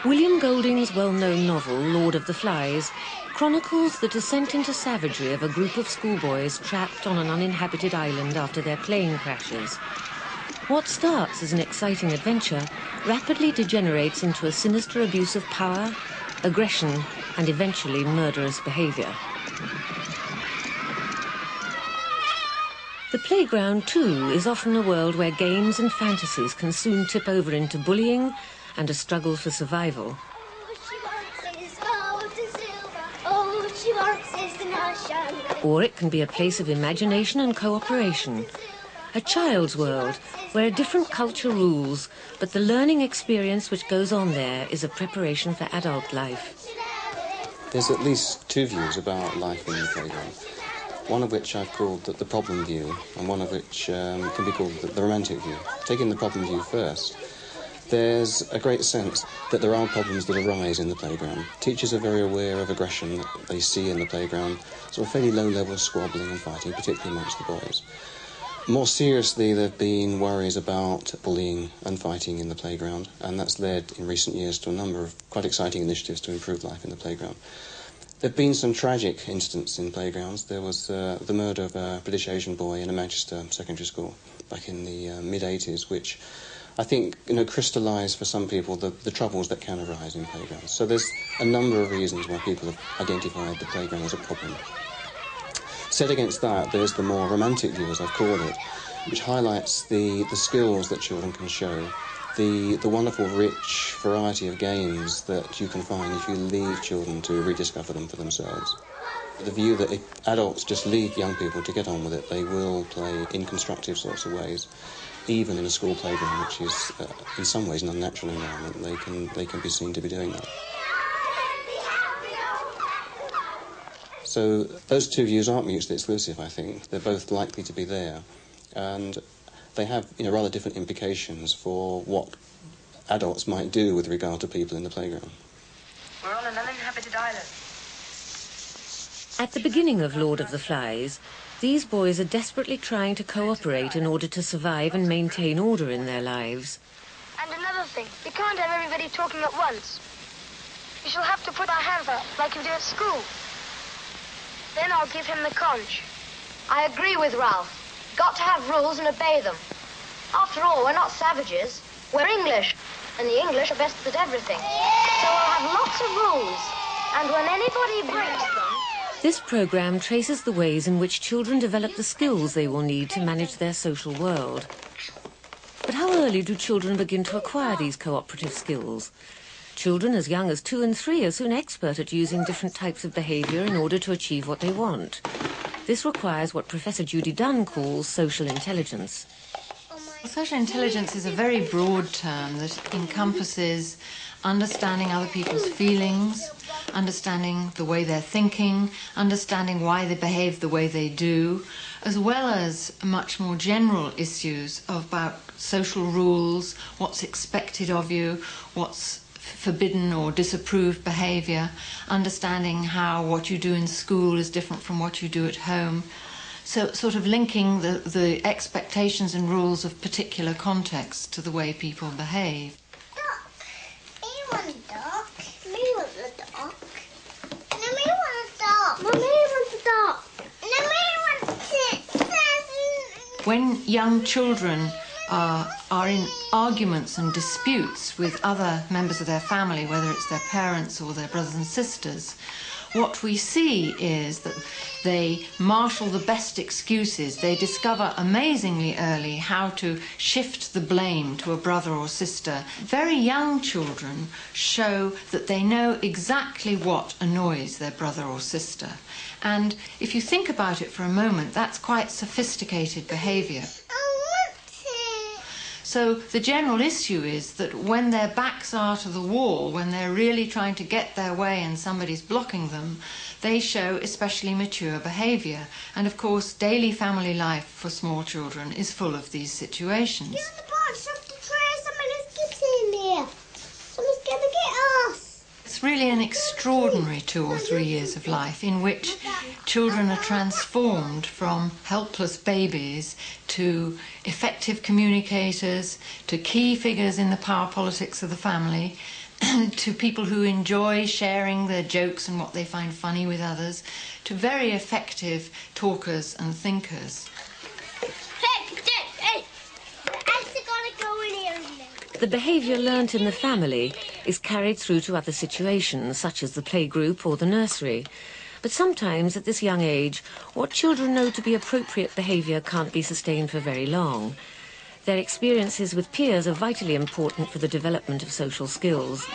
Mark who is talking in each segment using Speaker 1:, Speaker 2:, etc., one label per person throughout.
Speaker 1: William Golding's well-known novel, Lord of the Flies, chronicles the descent into savagery of a group of schoolboys trapped on an uninhabited island after their plane crashes. What starts as an exciting adventure rapidly degenerates into a sinister abuse of power, aggression, and eventually murderous behaviour. The playground, too, is often a world where games and fantasies can soon tip over into bullying and a struggle for survival. Or it can be a place of imagination and cooperation. A child's world where a different culture rules, but the learning experience which goes on there is a preparation for adult life.
Speaker 2: There's at least two views about life in the playground. One of which I've called the problem view, and one of which can be called the romantic view. Taking the problem view first, there's a great sense that there are problems that arise in the playground. Teachers are very aware of aggression that they see in the playground, sort of fairly low-level squabbling and fighting, particularly amongst the boys. More seriously, there have been worries about bullying and fighting in the playground, and that's led in recent years to a number of quite exciting initiatives to improve life in the playground. There have been some tragic incidents in playgrounds. There was the murder of a British Asian boy in a Manchester secondary school back in the mid-80s, which I think, crystallised for some people the troubles that can arise in playgrounds. So there's a number of reasons why people have identified the playground as a problem. Set against that, there's the more romantic view, as I've called it, which highlights the skills that children can show, the wonderful, rich variety of games that you can find if you leave children to rediscover them for themselves. The view that if adults just leave young people to get on with it, they will play in constructive sorts of ways, even in a school playground, which is in some ways an unnatural environment. They can be seen to be doing that. So those two views aren't mutually exclusive, I think. They're both likely to be there, and they have rather different implications for what adults might do with regard to people in the playground.
Speaker 3: We're on an uninhabited island.
Speaker 1: At the beginning of Lord of the Flies, these boys are desperately trying to cooperate in order to survive and maintain order in their lives.
Speaker 4: And another thing, we can't have everybody talking at once. We shall have to put our hands up like we do at school. Then I'll give him the conch.
Speaker 5: I agree with Ralph. Got to have rules and obey them. After all, we're not savages. We're English, and the English are best at everything. So we'll have lots of rules, and when anybody breaks them...
Speaker 1: This programme traces the ways in which children develop the skills they will need to manage their social world. But how early do children begin to acquire these cooperative skills? Children as young as 2 and 3 are soon expert at using different types of behaviour in order to achieve what they want. This requires what Professor Judy Dunn calls social intelligence.
Speaker 6: Social intelligence is a very broad term that encompasses understanding other people's feelings, understanding the way they're thinking, understanding why they behave the way they do, as well as much more general issues about social rules, what's expected of you, what's forbidden or disapproved behaviour, understanding how what you do in school is different from what you do at home. So sort of linking the expectations and rules of particular contexts to the way people behave.
Speaker 7: Duck. Me want a duck. Me want a duck. And then me want a duck. Mommy wants a duck. And then me wants chips.
Speaker 6: When young children are in arguments and disputes with other members of their family, whether it's their parents or their brothers and sisters, what we see is that they marshal the best excuses. They discover amazingly early how to shift the blame to a brother or sister. Very young children show that they know exactly what annoys their brother or sister. And if you think about it for a moment, that's quite sophisticated behaviour. So the general issue is that when their backs are to the wall, when they're really trying to get their way and somebody's blocking them, they show especially mature behaviour. And of course, daily family life for small children is full of these situations.
Speaker 7: Get on the box off the tray, somebody's getting in there. Someone's going to get us.
Speaker 6: It's really an extraordinary 2 or 3 years of life in which children are transformed from helpless babies to effective communicators, to key figures in the power politics of the family. to people who enjoy sharing their jokes and what they find funny with others, to very effective talkers and thinkers.
Speaker 1: The behaviour learnt in the family is carried through to other situations, such as the playgroup or the nursery. But sometimes, at this young age, what children know to be appropriate behaviour can't be sustained for very long. Their experiences with peers are vitally important for the development of social skills.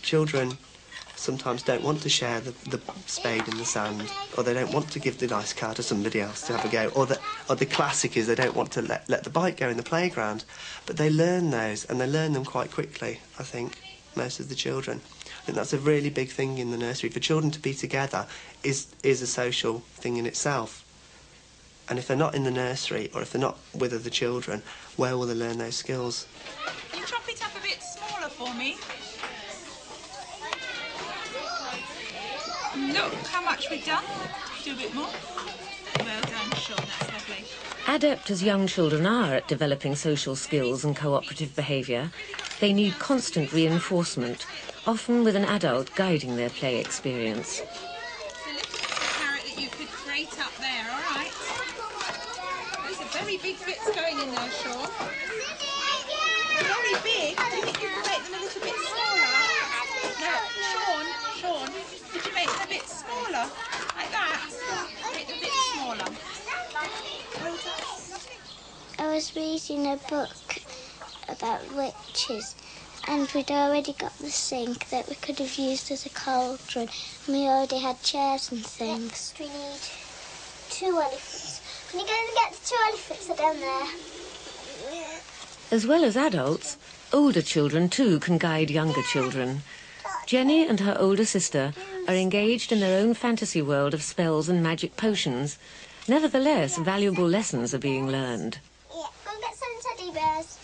Speaker 8: Children sometimes don't want to share the spade in the sand, or they don't want to give the nice car to somebody else to have a go, or the classic is they don't want to let the bike go in the playground. But they learn those, and they learn them quite quickly, I think, most of the children. I think that's a really big thing in the nursery. For children to be together is a social thing in itself. And if they're not in the nursery, or if they're not with other children, where will they learn those skills?
Speaker 9: Can you chop it up a bit smaller for me? Look how much we've done. Do a bit more. Well done, Sean, that's lovely.
Speaker 1: Adept as young children are at developing social skills and cooperative behaviour, they need constant reinforcement, often with an adult guiding their play experience.
Speaker 9: It's a little carrot that you could grate up there, all right? Those are very big bits going in there, Sean. Very big. Do you think you could make them a little bit smaller? No, Sean, could you make them a bit smaller? Like that? Make them a bit smaller. Well done.
Speaker 7: I was reading a book about witches, and we'd already got the sink that we could have used as a cauldron, and we already had chairs and things. We need 2 elephants. Can you go and get the 2 elephants that are down there?
Speaker 1: As well as adults, older children too can guide younger children. Jenny and her older sister are engaged in their own fantasy world of spells and magic potions. Nevertheless, valuable lessons are being learned.
Speaker 7: Yeah, go and get some teddy bears.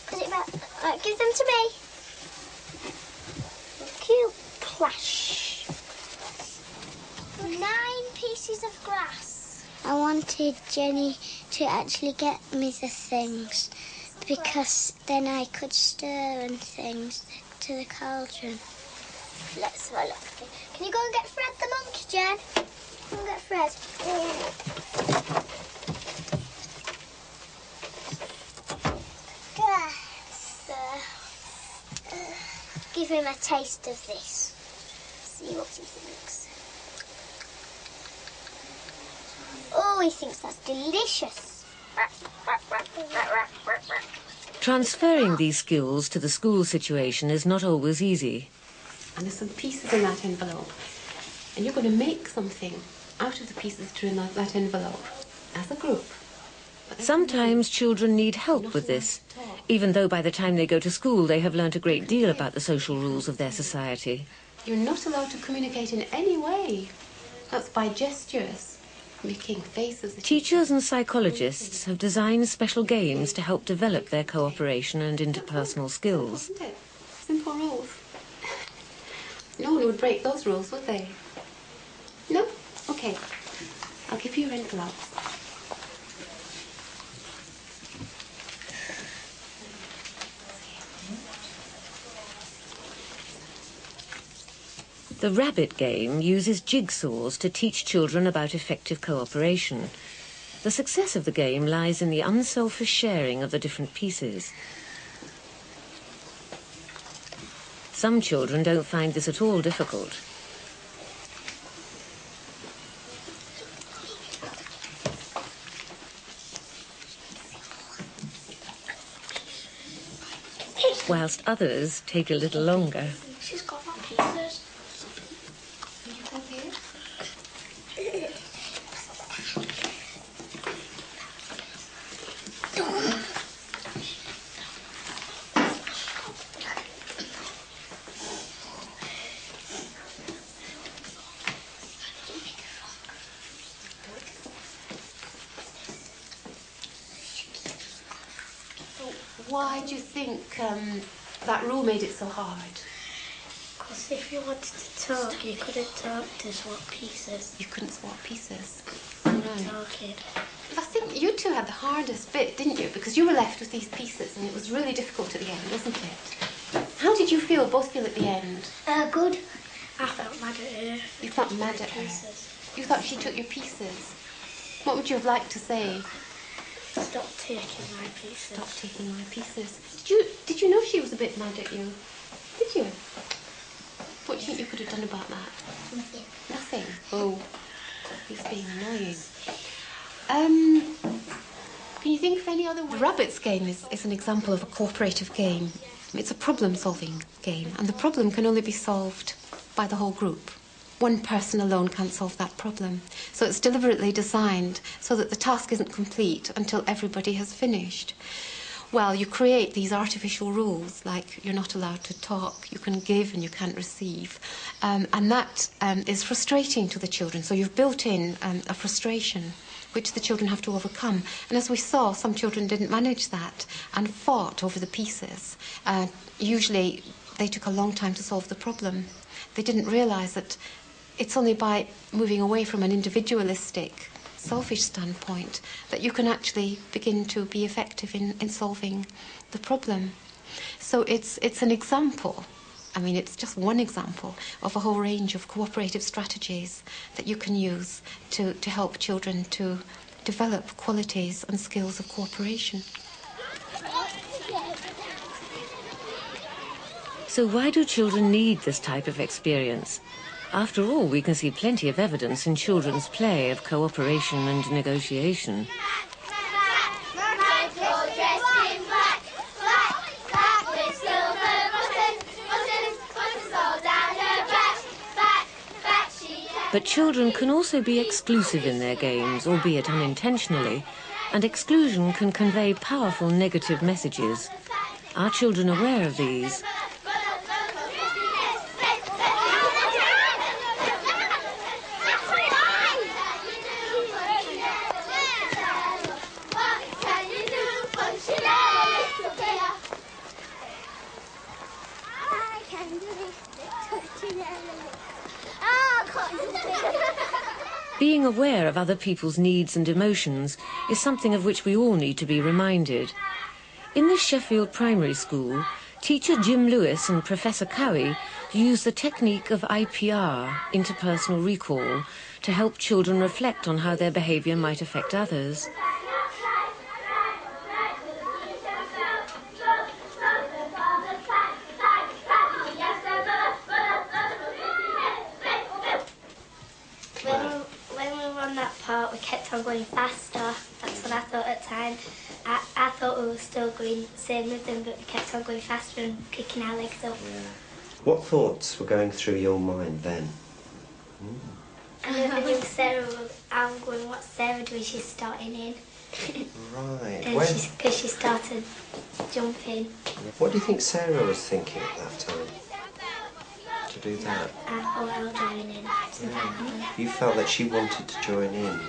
Speaker 7: Put it back. Right, give them to me. Cute clash. 9 pieces of grass. I wanted Jenny to actually get me the things, because then I could stir and things to the cauldron. Let's have a look. Can you go and get Fred the monkey, Jen? Go and get Fred. Give him a taste of this. See what he thinks. Oh, he thinks that's delicious.
Speaker 1: Transferring these skills to the school situation is not always easy.
Speaker 10: And there's some pieces in that envelope, and you're going to make something out of the pieces that are in that envelope as a group.
Speaker 1: Sometimes children need help with this, even though by the time they go to school they have learnt a great deal about the social rules of their society.
Speaker 10: You're not allowed to communicate in any way. That's by gestures, making faces.
Speaker 1: Teachers and psychologists have designed special games to help develop their cooperation and interpersonal skills.
Speaker 10: Isn't it? Simple rules. No one would break those rules, would they? No? Okay. I'll give you your envelopes.
Speaker 1: The rabbit game uses jigsaws to teach children about effective cooperation. The success of the game lies in the unselfish sharing of the different pieces. Some children don't find this at all difficult. Whilst others take a little longer.
Speaker 7: She's got my pieces.
Speaker 10: Why do you think that rule made it so hard?
Speaker 7: Because if you wanted to talk, you couldn't talk to swap pieces.
Speaker 10: You couldn't swap pieces. Right.
Speaker 7: Talking.
Speaker 10: I think you two had the hardest bit, didn't you? Because you were left with these pieces and it was really difficult at the end, wasn't it? How did you feel, both feel at the end?
Speaker 7: Good. I felt mad at her.
Speaker 10: You felt mad at her? You thought she took your pieces? What would you have liked to say?
Speaker 7: Stop taking my pieces.
Speaker 10: Stop taking my pieces. Did you know she was a bit mad at you? Did you? What do you think you could have done about that?
Speaker 7: Nothing.
Speaker 10: Nothing? Oh, he's being annoying. Can you think of any other way? The rabbits game is an example of a cooperative game. It's a problem-solving game, and the problem can only be solved by the whole group. One person alone can't solve that problem. So it's deliberately designed so that the task isn't complete until everybody has finished. Well, you create these artificial rules, like you're not allowed to talk, you can give and you can't receive. And that is frustrating to the children. So you've built in a frustration which the children have to overcome. And as we saw, some children didn't manage that and fought over the pieces. Usually they took a long time to solve the problem. They didn't realise that it's only by moving away from an individualistic, selfish standpoint that you can actually begin to be effective in solving the problem. So it's an example. I mean, it's just one example of a whole range of cooperative strategies that you can use to help children to develop qualities and skills of cooperation.
Speaker 1: So why do children need this type of experience? After all, we can see plenty of evidence in children's play of cooperation and negotiation. But children can also be exclusive in their games, albeit unintentionally, and exclusion can convey powerful negative messages. Are children aware of these? Being aware of other people's needs and emotions is something of which we all need to be reminded. In this Sheffield primary school, teacher Jim Lewis and Professor Cowie use the technique of IPR, interpersonal recall, to help children reflect on how their behaviour might affect others.
Speaker 7: We kept on going faster. That's what I thought at the time. I thought we were still going same rhythm, but we kept on going faster and kicking our legs up.
Speaker 8: Yeah. What thoughts were going through your mind then?
Speaker 7: And then I think Sarah was, I'm going, what's Sarah doing? She's starting in.
Speaker 8: Right.
Speaker 7: Because she started jumping.
Speaker 8: What do you think Sarah was thinking at that time? To do that?
Speaker 7: I'll join in.
Speaker 8: Yeah. You felt that she wanted to join in.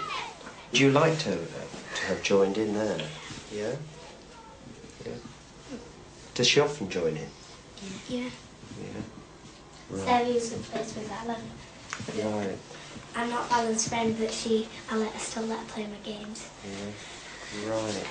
Speaker 8: Would you like to have joined in there? Yeah? Yeah. Does she often join in?
Speaker 7: Yeah.
Speaker 8: Yeah. Right.
Speaker 7: Sarah used to play with Alan.
Speaker 8: Right.
Speaker 7: I'm not Alan's friend, but I still let her play my games.
Speaker 8: Yeah. Right.